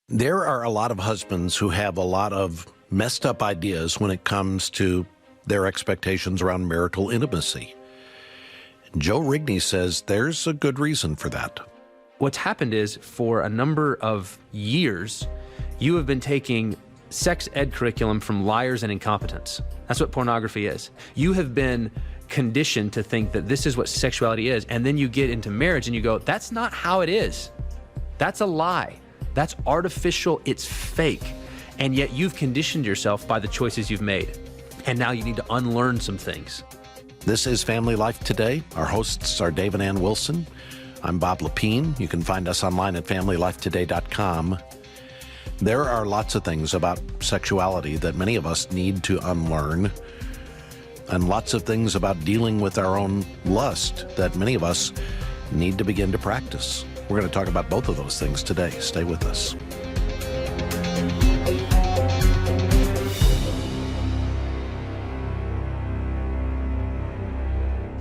There are a lot of husbands who have a lot of messed up ideas when it comes to their expectations around marital intimacy. Joe Rigney says there's a good reason for that. What's happened is, for a number of years, you have been taking sex ed curriculum from liars and incompetents. That's what pornography is. You have been conditioned to think that this is what sexuality is, and then you get into marriage and you go, that's not how it is. That's a lie. That's artificial, it's fake. And yet you've conditioned yourself by the choices you've made. And now you need to unlearn some things. This is Family Life Today. Our hosts are Dave and Ann Wilson. I'm Bob Lepine. You can find us online at FamilyLifeToday.com. There are lots of things about sexuality that many of us need to unlearn, and lots of things about dealing with our own lust that many of us need to begin to practice. We're going to talk about both of those things today. Stay with us.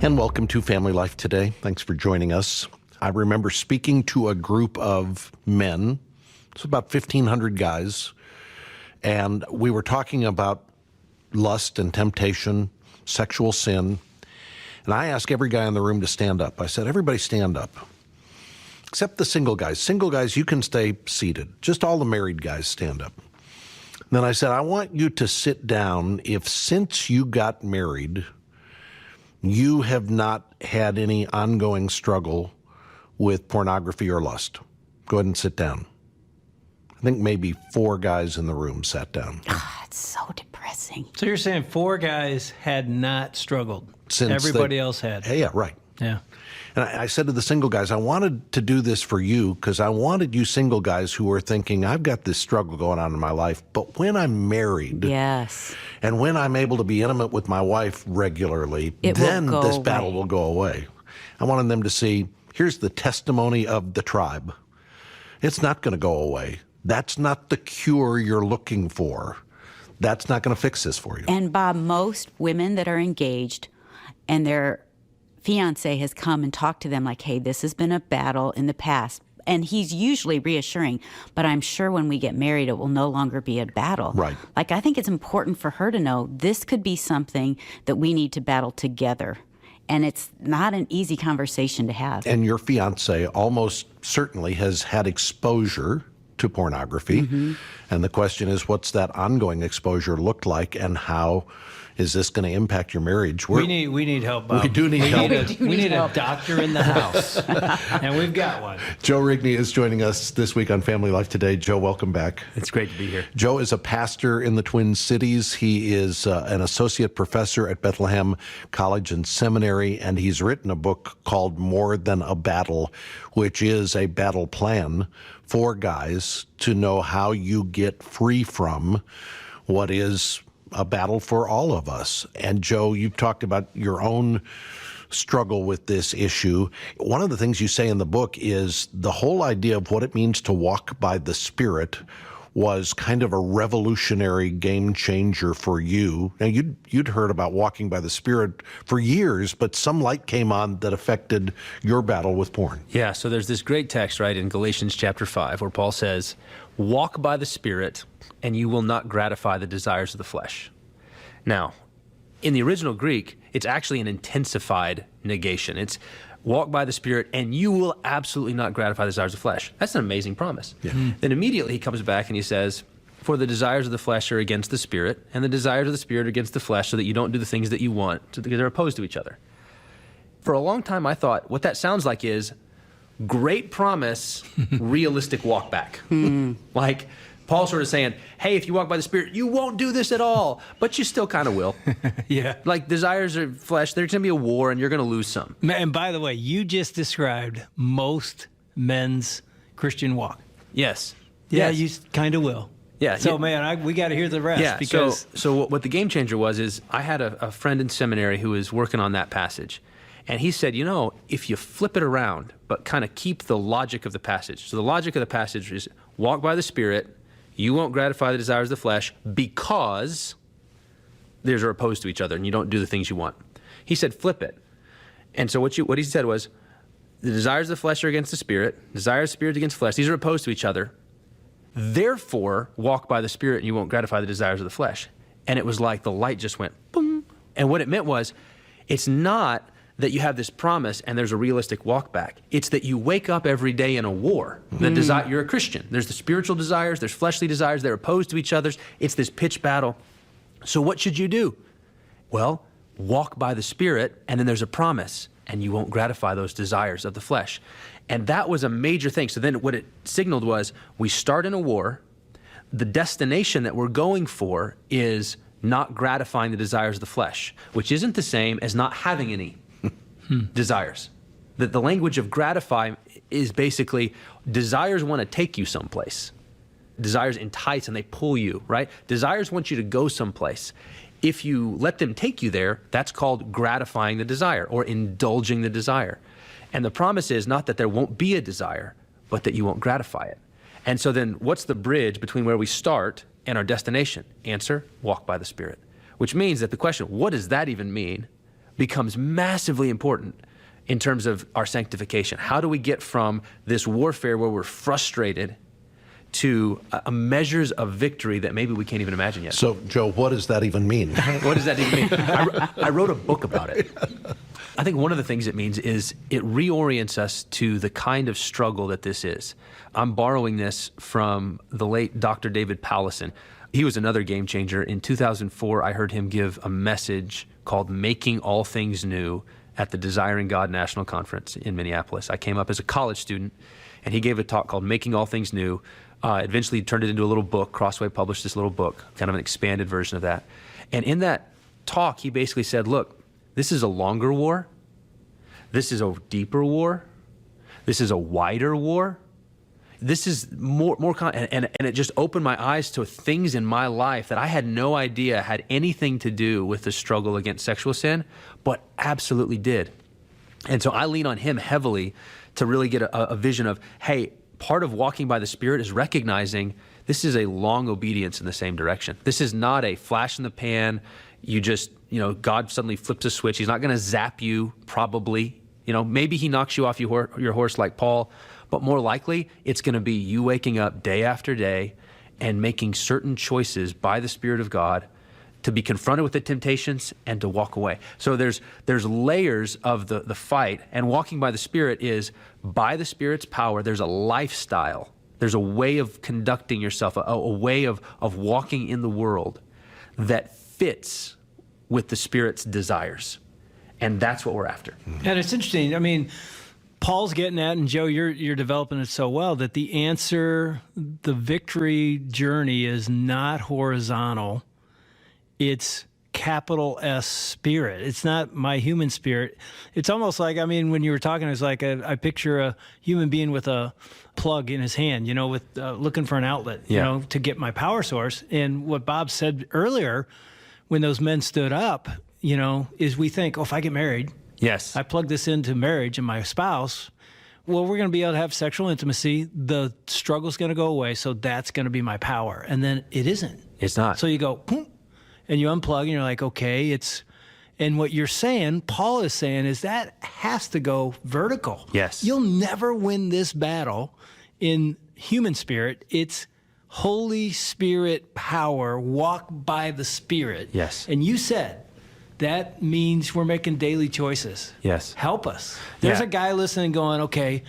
And welcome to Family Life Today. Thanks for joining us. I remember speaking to a group of men. It's about 1,500 guys. And we were talking about lust and temptation, sexual sin. And I asked every guy in the room to stand up. I said, everybody stand up. Except the single guys. Single guys, you can stay seated. Just all the married guys stand up. Then I said, I want you to sit down if since you got married, you have not had any ongoing struggle with pornography or lust. Go ahead and sit down. I think maybe 4 guys in the room sat down. It's so depressing. So you're saying 4 guys had not struggled. Since everybody else had. Yeah, right. Yeah. And I said to the single guys, I wanted to do this for you because I wanted you single guys who were thinking, I've got this struggle going on in my life, but when I'm married, yes, and when I'm able to be intimate with my wife regularly, then this battle will go away. I wanted them to see, here's the testimony of the tribe. It's not going to go away. That's not the cure you're looking for. That's not going to fix this for you. And Bob, most women that are engaged and their fiance has come and talked to them like, hey, this has been a battle in the past. And he's usually reassuring, but I'm sure when we get married, it will no longer be a battle. Right. Like, I think it's important for her to know this could be something that we need to battle together. And it's not an easy conversation to have. And your fiance almost certainly has had exposure to pornography. Mm-hmm. And the question is, what's that ongoing exposure look like, and how is this going to impact your marriage? We need help, Bob. We do need help. We need a doctor in the house, and we've got one. Joe Rigney is joining us this week on Family Life Today. Joe, welcome back. It's great to be here. Joe is a pastor in the Twin Cities. He is an associate professor at Bethlehem College and Seminary, and he's written a book called More Than a Battle, which is a battle plan for guys to know how you get free from what is a battle for all of us. And Joe, you've talked about your own struggle with this issue. One of the things you say in the book is the whole idea of what it means to walk by the Spirit was kind of a revolutionary game changer for you. Now, you'd heard about walking by the Spirit for years, but some light came on that affected your battle with porn. Yeah, so there's this great text, right, in Galatians chapter 5, where Paul says, walk by the Spirit, and you will not gratify the desires of the flesh. Now, in the original Greek, it's actually an intensified negation. It's walk by the Spirit, and you will absolutely not gratify the desires of the flesh. That's an amazing promise. Yeah. Then immediately he comes back and he says, for the desires of the flesh are against the Spirit, and the desires of the Spirit are against the flesh, so that you don't do the things that you want, because they're opposed to each other. For a long time, I thought what that sounds like is great promise, realistic walk back. Like Paul sort of saying, hey, if you walk by the Spirit, you won't do this at all, but you still kind of will. Yeah. Like desires of flesh, there's going to be a war and you're going to lose some. And by the way, you just described most men's Christian walk. Yes. Yeah, yes. you kind of will. Yeah. So, man, we got to hear the rest. Yeah, because so what the game changer was is I had a friend in seminary who was working on that passage. And he said, you know, if you flip it around, but kind of keep the logic of the passage. So the logic of the passage is walk by the Spirit, you won't gratify the desires of the flesh because these are opposed to each other and you don't do the things you want. He said, flip it. And so what he said was, the desires of the flesh are against the Spirit, desires of the Spirit against the flesh. These are opposed to each other. Therefore, walk by the Spirit and you won't gratify the desires of the flesh. And it was like the light just went boom. And what it meant was, it's not that you have this promise and there's a realistic walk back. It's that you wake up every day in a war. You're a Christian. There's the spiritual desires, there's fleshly desires, they're opposed to each other. It's this pitched battle. So what should you do? Well, walk by the Spirit, and then there's a promise, and you won't gratify those desires of the flesh. And that was a major thing. So then what it signaled was, we start in a war. The destination that we're going for is not gratifying the desires of the flesh, which isn't the same as not having any desires. The language of gratify is basically, desires want to take you someplace. Desires entice and they pull you, right? Desires want you to go someplace. If you let them take you there, that's called gratifying the desire or indulging the desire. And the promise is not that there won't be a desire, but that you won't gratify it. And so then what's the bridge between where we start and our destination? Answer, walk by the Spirit. Which means that the question, what does that even mean, becomes massively important in terms of our sanctification. How do we get from this warfare where we're frustrated to measures of victory that maybe we can't even imagine yet? So, Joe, what does that even mean? What does that even mean? I wrote a book about it. I think one of the things it means is it reorients us to the kind of struggle that this is. I'm borrowing this from the late Dr. David Powlison. He was another game changer. In 2004, I heard him give a message called Making All Things New at the Desiring God National Conference in Minneapolis. I came up as a college student, and he gave a talk called Making All Things New. Eventually turned it into a little book. Crossway published this little book, kind of an expanded version of that. And in that talk, he basically said, look, this is a longer war. This is a deeper war. This is a wider war. This is and it just opened my eyes to things in my life that I had no idea had anything to do with the struggle against sexual sin, but absolutely did. And so I lean on him heavily to really get a vision of, hey, part of walking by the Spirit is recognizing this is a long obedience in the same direction. This is not a flash in the pan. You just, God suddenly flips a switch. He's not going to zap you, probably. Maybe he knocks you off your horse like Paul, but more likely it's going to be you waking up day after day and making certain choices by the Spirit of God to be confronted with the temptations and to walk away. So there's layers of the fight, and walking by the Spirit is by the Spirit's power. There's a lifestyle. There's a way of conducting yourself, a way of walking in the world that fits with the Spirit's desires. And that's what we're after. And it's interesting. I mean, Paul's getting at, and Joe, you're developing it so well, that the answer, the victory journey is not horizontal. It's capital S spirit. It's not my human spirit. It's almost like, when you were talking, it's like I picture a human being with a plug in his hand, with looking for an outlet, to get my power source. And what Bob said earlier, when those men stood up, is we think, if I get married, yes, I plug this into marriage and my spouse, well, we're going to be able to have sexual intimacy. The struggle's going to go away. So that's going to be my power. And then it isn't. It's not. So you go, boom, and you unplug and you're like, okay, and what you're saying, Paul is saying, is that has to go vertical. Yes. You'll never win this battle in human spirit. It's Holy Spirit power, walk by the Spirit. Yes. And you said, that means we're making daily choices. Yes. Help us. There's a guy listening going, okay,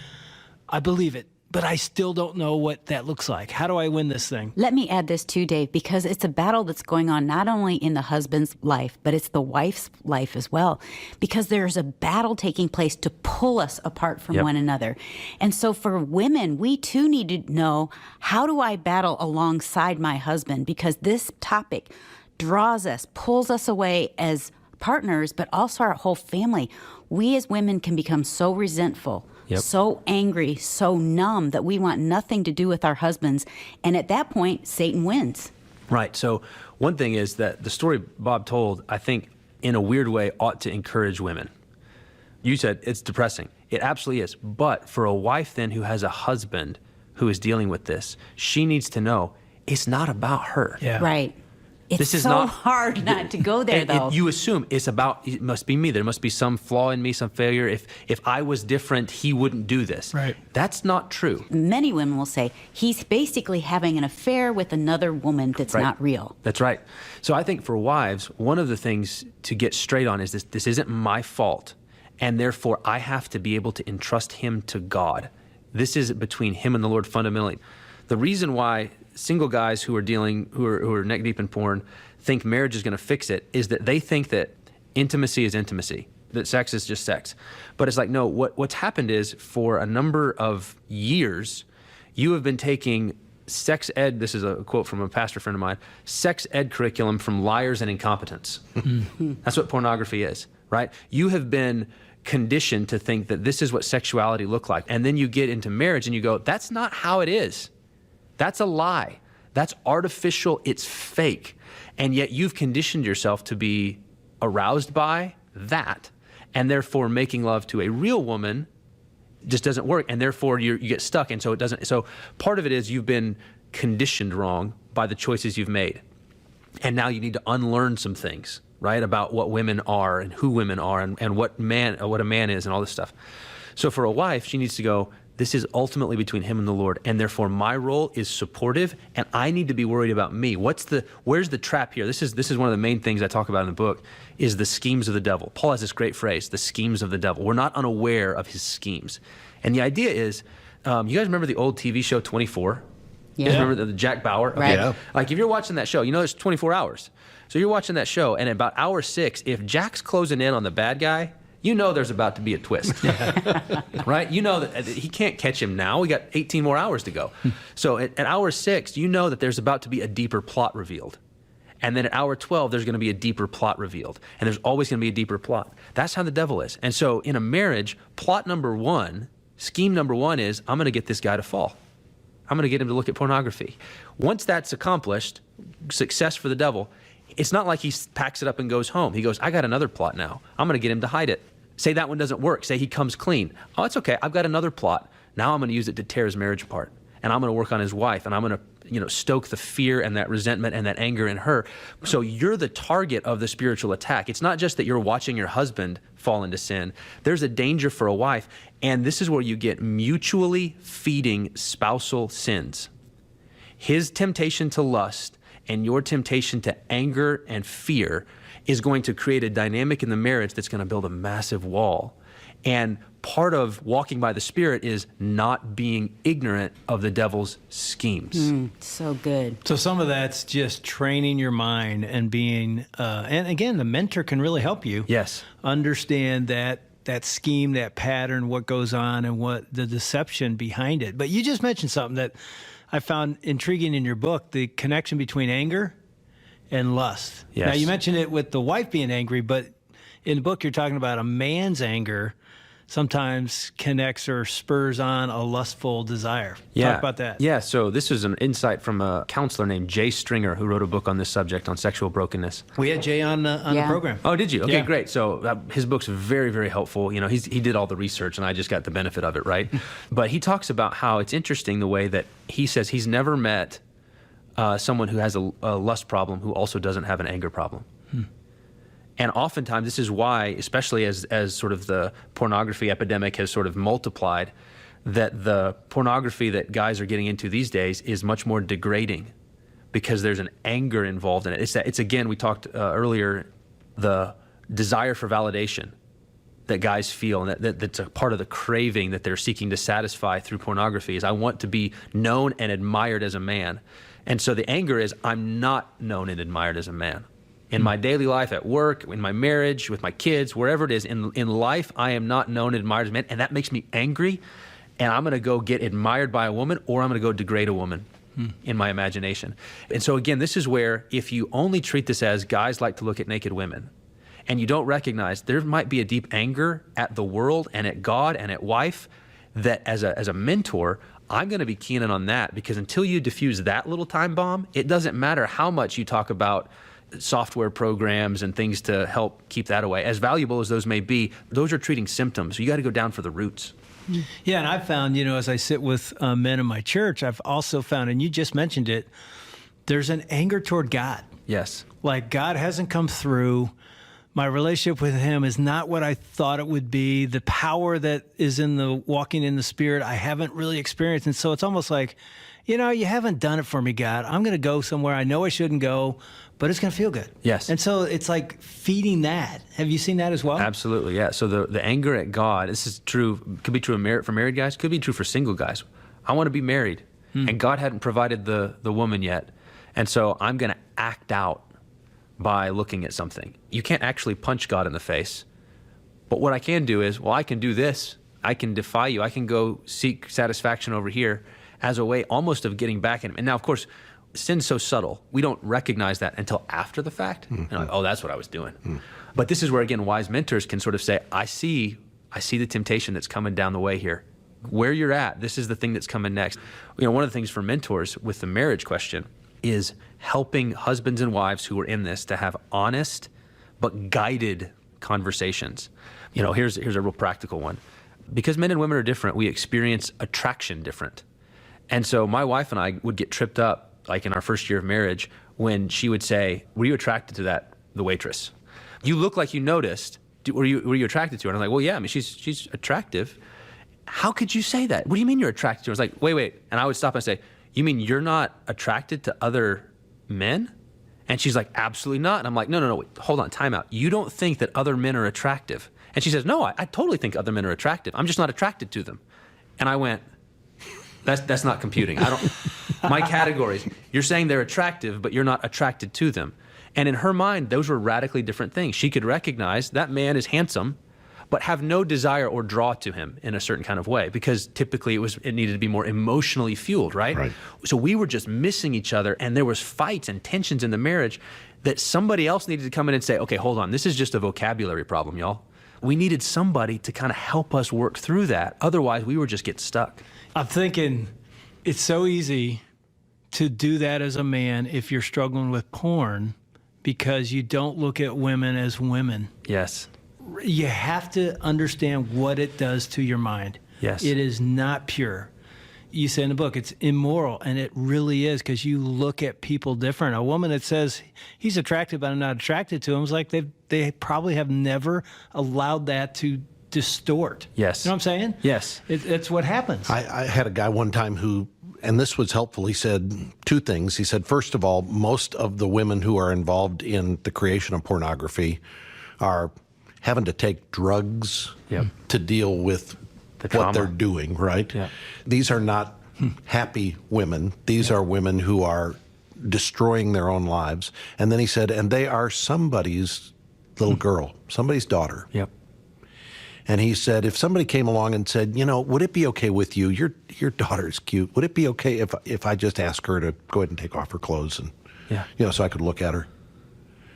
I believe it, but I still don't know what that looks like. How do I win this thing? Let me add this too, Dave, because it's a battle that's going on not only in the husband's life, but it's the wife's life as well. Because there's a battle taking place to pull us apart from one another. And so for women, we too need to know, how do I battle alongside my husband? Because this topic draws us, pulls us away as partners, but also our whole family. We as women can become so resentful, so angry, so numb that we want nothing to do with our husbands. And at that point, Satan wins. Right. So one thing is that the story Bob told, I think, in a weird way, ought to encourage women. You said it's depressing. It absolutely is. But for a wife then who has a husband who is dealing with this, she needs to know it's not about her. Yeah. Right. It's this is so not hard not to go there, and though. you assume it must be me. There must be some flaw in me, some failure. If I was different, he wouldn't do this. Right. That's not true. Many women will say, he's basically having an affair with another woman that's Right. not real. That's right. So I think for wives, one of the things to get straight on is this isn't my fault, and therefore I have to be able to entrust him to God. This is between him and the Lord fundamentally. The reason why single guys who are neck deep in porn think marriage is going to fix it is that they think that intimacy is intimacy, that sex is just sex. But it's like, no, what's happened is for a number of years, you have been taking sex ed, this is a quote from a pastor friend of mine, sex ed curriculum from liars and incompetents. That's what pornography is, right? You have been conditioned to think that this is what sexuality looked like. And then you get into marriage and you go, that's not how it is. That's a lie. That's artificial. It's fake. And yet you've conditioned yourself to be aroused by that. And therefore making love to a real woman just doesn't work. And therefore you get stuck. And so it doesn't. So part of it is you've been conditioned wrong by the choices you've made. And now you need to unlearn some things, right? About what women are and who women are and what a man is and all this stuff. So for a wife, she needs to go, this is ultimately between him and the Lord, and therefore my role is supportive, and I need to be worried about me. Where's the trap here? This is one of the main things I talk about in the book, is the schemes of the devil. Paul has this great phrase, the schemes of the devil. We're not unaware of his schemes. And the idea is, you guys remember the old TV show 24? Yeah. You guys remember the Jack Bauer? Okay. Right. Yeah. Like if you're watching that show, you know there's 24 hours. So you're watching that show, and at about hour 6, if Jack's closing in on the bad guy, you know there's about to be a twist, right? You know that he can't catch him now. We got 18 more hours to go. So at hour 6, you know that there's about to be a deeper plot revealed. And then at hour 12, there's going to be a deeper plot revealed. And there's always going to be a deeper plot. That's how the devil is. And so in a marriage, plot number 1, scheme number 1 is, I'm going to get this guy to fall. I'm going to get him to look at pornography. Once that's accomplished, success for the devil, it's not like he packs it up and goes home. He goes, I got another plot now. I'm going to get him to hide it. Say that one doesn't work. Say he comes clean. Oh, it's okay. I've got another plot. Now I'm going to use it to tear his marriage apart. And I'm going to work on his wife. And I'm going to, stoke the fear and that resentment and that anger in her. So you're the target of the spiritual attack. It's not just that you're watching your husband fall into sin. There's a danger for a wife. And this is where you get mutually feeding spousal sins. His temptation to lust and your temptation to anger and fear is going to create a dynamic in the marriage that's going to build a massive wall. And part of walking by the Spirit is not being ignorant of the devil's schemes. So good. So some of that's just training your mind and being, and again, the mentor can really help you. Yes. Understand that scheme, that pattern, what goes on, and what the deception behind it. But you just mentioned something that I found intriguing in your book, the connection between anger and lust. Yes. Now, you mentioned it with the wife being angry, but in the book, you're talking about a man's anger sometimes connects or spurs on a lustful desire. Talk about that. Yeah, so this is an insight from a counselor named Jay Stringer who wrote a book on this subject, on sexual brokenness. We had Jay on the program. Oh, did you? Okay, Yeah. great. So his book's very, very helpful. He did all the research, and I just got the benefit of it, right? But he talks about how it's interesting the way that he says he's never met someone who has a lust problem who also doesn't have an anger problem. And oftentimes this is why, especially as sort of the pornography epidemic has sort of multiplied, that the pornography that guys are getting into these days is much more degrading because there's an anger involved in it. It's again, we talked earlier, the desire for validation that guys feel, and that's a part of the craving that they're seeking to satisfy through pornography is I want to be known and admired as a man. And so the anger is I'm not known and admired as a man. In my daily life, at work, in my marriage, with my kids, wherever it is, in life, I am not known and admired as a man, and that makes me angry, and I'm going to go get admired by a woman, or I'm going to go degrade a woman in my imagination. And so again, this is where if you only treat this as guys like to look at naked women, and you don't recognize there might be a deep anger at the world and at God and at wife, that as a mentor, I'm going to be keen in on that, because until you diffuse that little time bomb, it doesn't matter how much you talk about software programs and things to help keep that away. As valuable as those may be, those are treating symptoms. You got to go down for the roots. Yeah, and I've found, as I sit with men in my church, I've also found, and you just mentioned it, there's an anger toward God. Yes. Like, God hasn't come through. My relationship with him is not what I thought it would be. The power that is in the walking in the Spirit, I haven't really experienced. And so it's almost like, you haven't done it for me, God. I'm going to go somewhere I know I shouldn't go, but it's going to feel good. Yes. And so it's like feeding that. Have you seen that as well? Absolutely, yeah. So the anger at God, this is true, could be true for married guys, could be true for single guys. I want to be married, and God hadn't provided the woman yet. And so I'm going to act out by looking at something. You can't actually punch God in the face. But what I can do is, I can do this. I can defy you. I can go seek satisfaction over here as a way almost of getting back at him. And now, of course, sin's so subtle, we don't recognize that until after the fact. And like, oh, that's what I was doing. But this is where, again, wise mentors can sort of say, I see the temptation that's coming down the way here. Where you're at, this is the thing that's coming next. One of the things for mentors with the marriage question is helping husbands and wives who are in this to have honest but guided conversations. Here's a real practical one. Because men and women are different, we experience attraction different. And so my wife and I would get tripped up, like in our first year of marriage, when she would say, were you attracted to the waitress? You look like you noticed. Were you attracted to her? And I'm like, well, yeah, I mean, she's attractive. How could you say that? What do you mean you're attracted to her? I was like, wait. And I would stop and say, you mean you're not attracted to other men? And she's like, absolutely not. And I'm like, no, wait, hold on, time out. You don't think that other men are attractive? And she says, no, I totally think other men are attractive. I'm just not attracted to them. And I went, that's not computing. My categories, you're saying they're attractive, but you're not attracted to them. And in her mind, those were radically different things. She could recognize that man is handsome, but have no desire or draw to him in a certain kind of way, because typically it needed to be more emotionally fueled, right? So we were just missing each other, and there was fights and tensions in the marriage that somebody else needed to come in and say, okay, hold on, this is just a vocabulary problem, y'all. We needed somebody to kind of help us work through that. Otherwise, we were just getting stuck. I'm thinking it's so easy to do that as a man if you're struggling with porn, because you don't look at women as women. Yes. You have to understand what it does to your mind. Yes. It is not pure. You say in the book, it's immoral, and it really is, because you look at people different. A woman that says, he's attractive, but I'm not attracted to him, is like they probably have never allowed that to distort. Yes. You know what I'm saying? Yes. It's what happens. I had a guy one time who, and this was helpful, he said two things. He said, first of all, most of the women who are involved in the creation of pornography are having to take drugs to deal with what they're doing, right? Yeah. These are not happy women. These are women who are destroying their own lives. And then he said, and they are somebody's little girl, somebody's daughter. Yep. And he said, if somebody came along and said, would it be okay with you? Your daughter's cute. Would it be okay if I just ask her to go ahead and take off her clothes and, so I could look at her?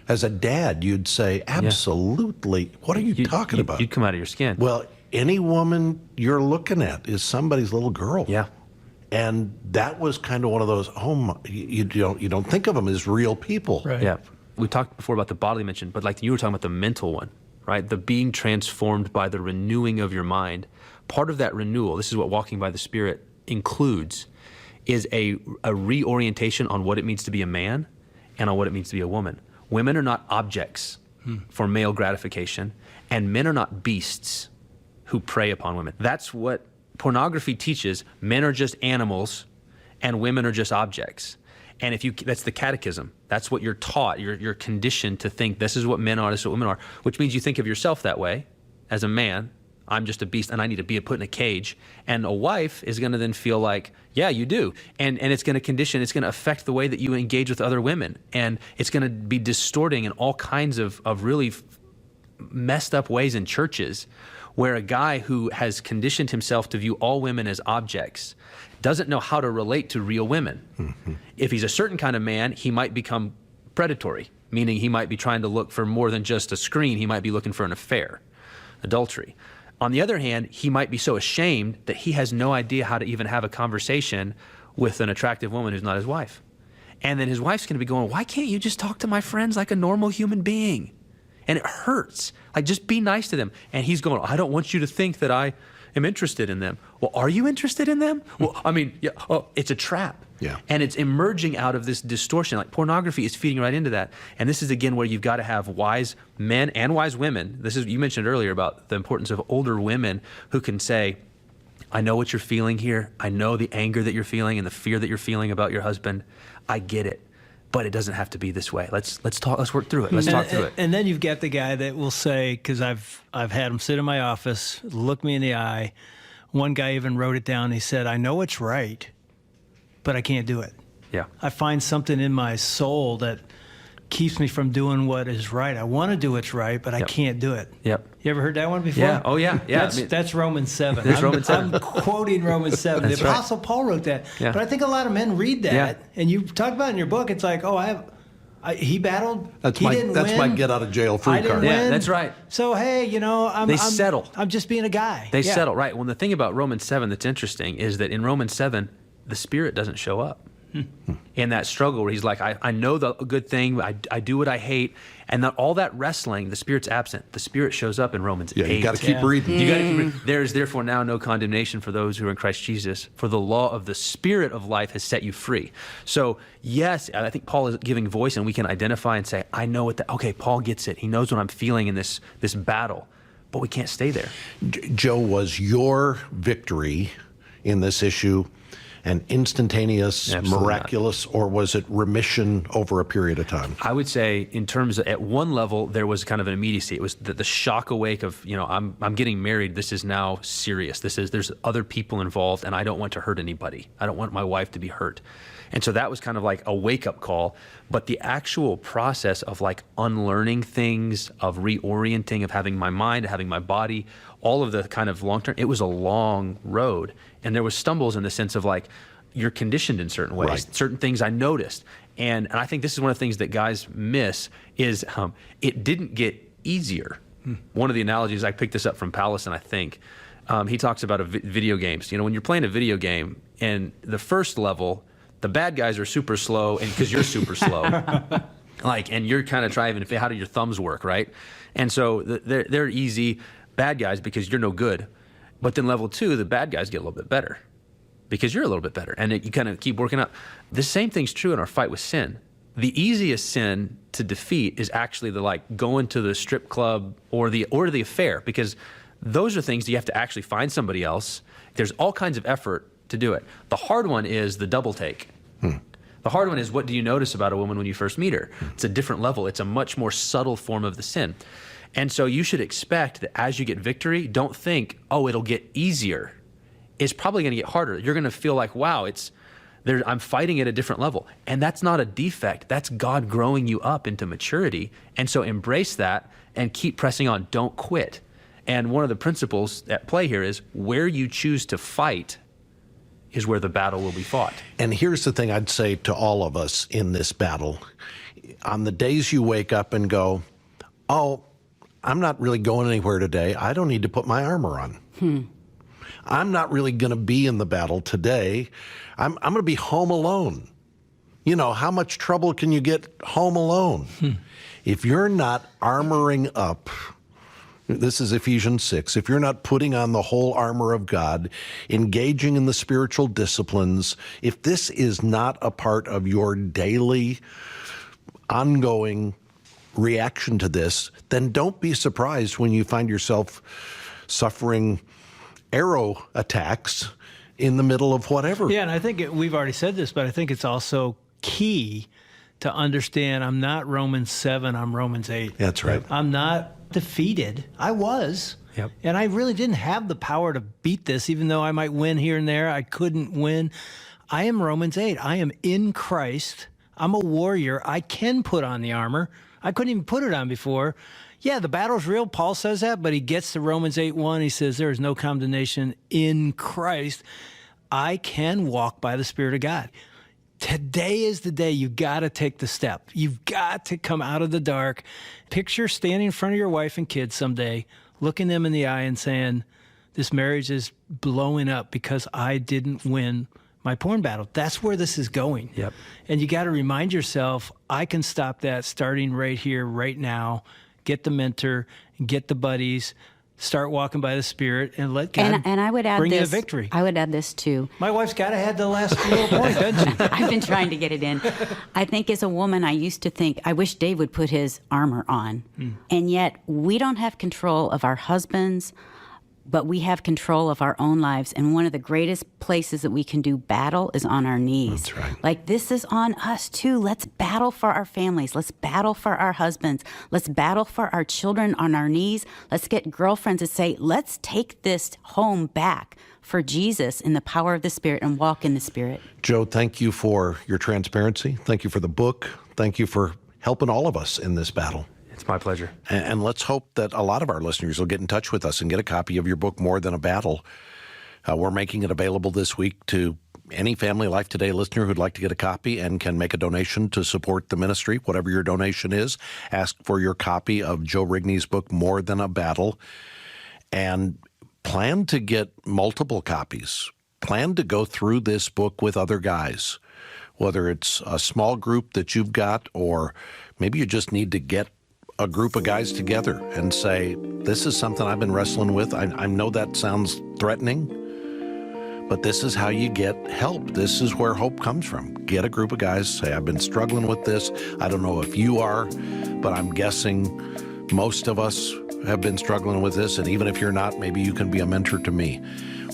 As a dad, you'd say, absolutely. What are you talking about? You'd come out of your skin. Well, any woman you're looking at is somebody's little girl. Yeah. And that was kind of one of those, you don't think of them as real people. Right. Yeah. We talked before about the bodily mention, but like you were talking about the mental one, right? The being transformed by the renewing of your mind. Part of that renewal, this is what walking by the Spirit includes, is a reorientation on what it means to be a man and on what it means to be a woman. Women are not objects for male gratification, and men are not beasts who prey upon women. That's what pornography teaches. Men are just animals, and women are just objects. And that's the catechism. That's what you're taught. You're conditioned to think this is what men are, this is what women are, which means you think of yourself that way as a man. I'm just a beast, and I need to be put in a cage. And a wife is going to then feel like, yeah, you do. And it's going to condition, it's going to affect the way that you engage with other women. And it's going to be distorting in all kinds of really messed up ways in churches, where a guy who has conditioned himself to view all women as objects doesn't know how to relate to real women. Mm-hmm. If he's a certain kind of man, he might become predatory, meaning he might be trying to look for more than just a screen. He might be looking for an affair, adultery. On the other hand, he might be so ashamed that he has no idea how to even have a conversation with an attractive woman who's not his wife. And then his wife's going to be going, why can't you just talk to my friends like a normal human being? And it hurts. Like, just be nice to them. And he's going, I don't want you to think that I am interested in them. Well, are you interested in them? Well, I mean, it's a trap. Yeah. And it's emerging out of this distortion. Like pornography is feeding right into that. And this is, again, where you've got to have wise men and wise women. This is, you mentioned earlier about the importance of older women who can say, I know what you're feeling here. I know the anger that you're feeling and the fear that you're feeling about your husband. I get it. But it doesn't have to be this way. Let's talk. Let's work through it. Let's talk through it. And then you've got the guy that will say, because I've had him sit in my office, look me in the eye. One guy even wrote it down. He said, I know it's right, but I can't do it. Yeah. I find something in my soul that keeps me from doing what is right. I want to do what's right, but I can't do it. Yep. You ever heard that one before? Yeah. Oh, yeah. Yeah. That's Romans 7. There's Romans 7. I'm quoting Romans 7. That's the Apostle Paul wrote that. Yeah. But I think a lot of men read that, and you talk about it in your book, it's like, he battled. That's he didn't that's win. my get out of jail free I didn't card. Yeah, win. that's right. So, hey, They settle. I'm just being a guy. They settle, right. Well, the thing about Romans 7 that's interesting is that in Romans 7, the Spirit doesn't show up. In that struggle where he's like, I know the good thing, I do what I hate, and all that wrestling, the Spirit's absent. The Spirit shows up in Romans 8. You got to keep reading. You got to keep reading. There is therefore now no condemnation for those who are in Christ Jesus, for the law of the Spirit of life has set you free. So yes, I think Paul is giving voice, and we can identify and say, I know what that. Okay, Paul gets it. He knows what I'm feeling in this battle, but we can't stay there. Joe, was your victory in this issue an instantaneous, Absolutely miraculous, or was it remission over a period of time? I would say, in terms of, at one level, there was kind of an immediacy. It was the shock awake of, I'm getting married. This is now serious. There's other people involved, and I don't want to hurt anybody. I don't want my wife to be hurt. And so that was kind of like a wake-up call. But the actual process of like unlearning things, of reorienting, of having my mind, having my body, all of the kind of long-term, it was a long road. And there was stumbles in the sense of like, you're conditioned in certain ways, Right. certain things I noticed. And I think this is one of the things that guys miss is it didn't get easier. One of the analogies, I picked this up from Pallison, I think. He talks about video games. When you're playing a video game, and the first level, the bad guys are super slow, and because you're super slow. And you're kind of trying, how do your thumbs work, right? And so they're easy bad guys because you're no good. But then level 2, the bad guys get a little bit better because you're a little bit better. And you kind of keep working up. The same thing's true in our fight with sin. The easiest sin to defeat is actually going to the strip club or the affair, because those are things that you have to actually find somebody else. There's all kinds of effort to do it. The hard one is the double take. The hard one is, what do you notice about a woman when you first meet her? It's a different level. It's a much more subtle form of the sin. And so you should expect that as you get victory, don't think, it'll get easier. It's probably going to get harder. You're going to feel like, wow, I'm fighting at a different level. And that's not a defect. That's God growing you up into maturity. And so embrace that and keep pressing on. Don't quit. And one of the principles at play here is where you choose to fight is where the battle will be fought. And here's the thing I'd say to all of us in this battle. On the days you wake up and go, I'm not really going anywhere today. I don't need to put my armor on. I'm not really going to be in the battle today. I'm going to be home alone. How much trouble can you get home alone? If you're not armoring up, this is Ephesians 6, if you're not putting on the whole armor of God, engaging in the spiritual disciplines, if this is not a part of your daily, ongoing reaction to this, then don't be surprised when you find yourself suffering arrow attacks in the middle of whatever. Yeah, and I think we've already said this, but I think it's also key to understand I'm not Romans 7, I'm Romans 8. That's right. I'm not defeated. I was. Yep. And I really didn't have the power to beat this, even though I might win here and there. I couldn't win. I am Romans 8. I am in Christ. I'm a warrior. I can put on the armor. I couldn't even put it on before. Yeah, the battle's real. Paul says that, but he gets to Romans 8:1. He says, there is no condemnation in Christ. I can walk by the Spirit of God. Today is the day you got to take the step. You've got to come out of the dark. Picture standing in front of your wife and kids someday, looking them in the eye and saying, this marriage is blowing up because I didn't win my porn battle. That's where this is going. Yep. And you got to remind yourself, I can stop that starting right here, right now. Get the mentor, get the buddies, start walking by the Spirit, and let God And I would add bring you this. a victory. I would add this too. My wife's got to have the last little point, doesn't she? I've been trying to get it in. I think as a woman, I used to think, I wish Dave would put his armor on. And yet, we don't have control of our husbands, but we have control of our own lives. And one of the greatest places that we can do battle is on our knees. That's right. Like, this is on us too. Let's battle for our families. Let's battle for our husbands. Let's battle for our children on our knees. Let's get girlfriends to say, let's take this home back for Jesus in the power of the Spirit and walk in the Spirit. Joe, thank you for your transparency. Thank you for the book. Thank you for helping all of us in this battle. It's my pleasure. And let's hope that a lot of our listeners will get in touch with us and get a copy of your book, More Than a Battle. We're making it available this week to any Family Life Today listener who'd like to get a copy and can make a donation to support the ministry. Whatever your donation is, ask for your copy of Joe Rigney's book, More Than a Battle, and plan to get multiple copies. Plan to go through this book with other guys, whether it's a small group that you've got, or maybe you just need to get a group of guys together and say, this is something I've been wrestling with. I know that sounds threatening, but this is how you get help. This is where hope comes from. Get a group of guys, say, I've been struggling with this. I don't know if you are, but I'm guessing most of us have been struggling with this. And even if you're not, maybe you can be a mentor to me.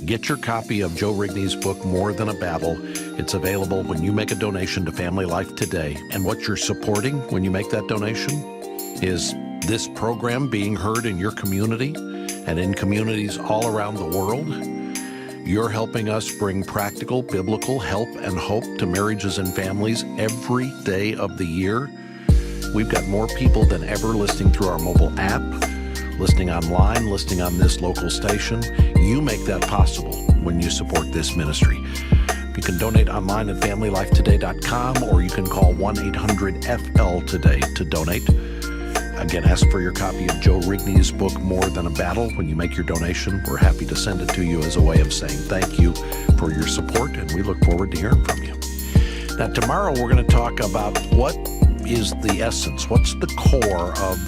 Get your copy of Joe Rigney's book, More Than a Battle. It's available when you make a donation to Family Life Today. And what you're supporting when you make that donation is this program being heard in your community and in communities all around the world. You're helping us bring practical, biblical help and hope to marriages and families every day of the year. We've got more people than ever listening through our mobile app, listening online, listening on this local station. You make that possible when you support this ministry. You can donate online at FamilyLifeToday.com, or you can call 1-800-FL-TODAY to donate. Again, ask for your copy of Joe Rigney's book, More Than a Battle. When you make your donation, we're happy to send it to you as a way of saying thank you for your support, and we look forward to hearing from you. Now, tomorrow we're going to talk about what is the essence, what's the core of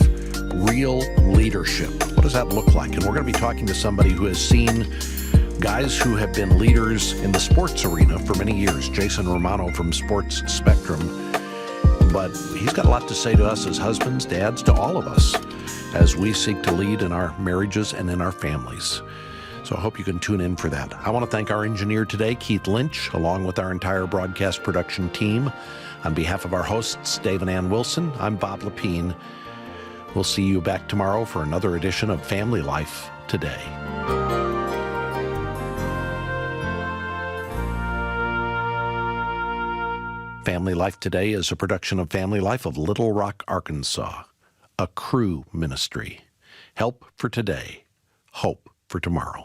real leadership. What does that look like? And we're going to be talking to somebody who has seen guys who have been leaders in the sports arena for many years, Jason Romano from Sports Spectrum. But he's got a lot to say to us as husbands, dads, to all of us as we seek to lead in our marriages and in our families. So I hope you can tune in for that. I want to thank our engineer today, Keith Lynch, along with our entire broadcast production team. On behalf of our hosts, Dave and Ann Wilson, I'm Bob Lepine. We'll see you back tomorrow for another edition of Family Life Today. Family Life Today is a production of Family Life of Little Rock, Arkansas, a Cru ministry. Help for today, hope for tomorrow.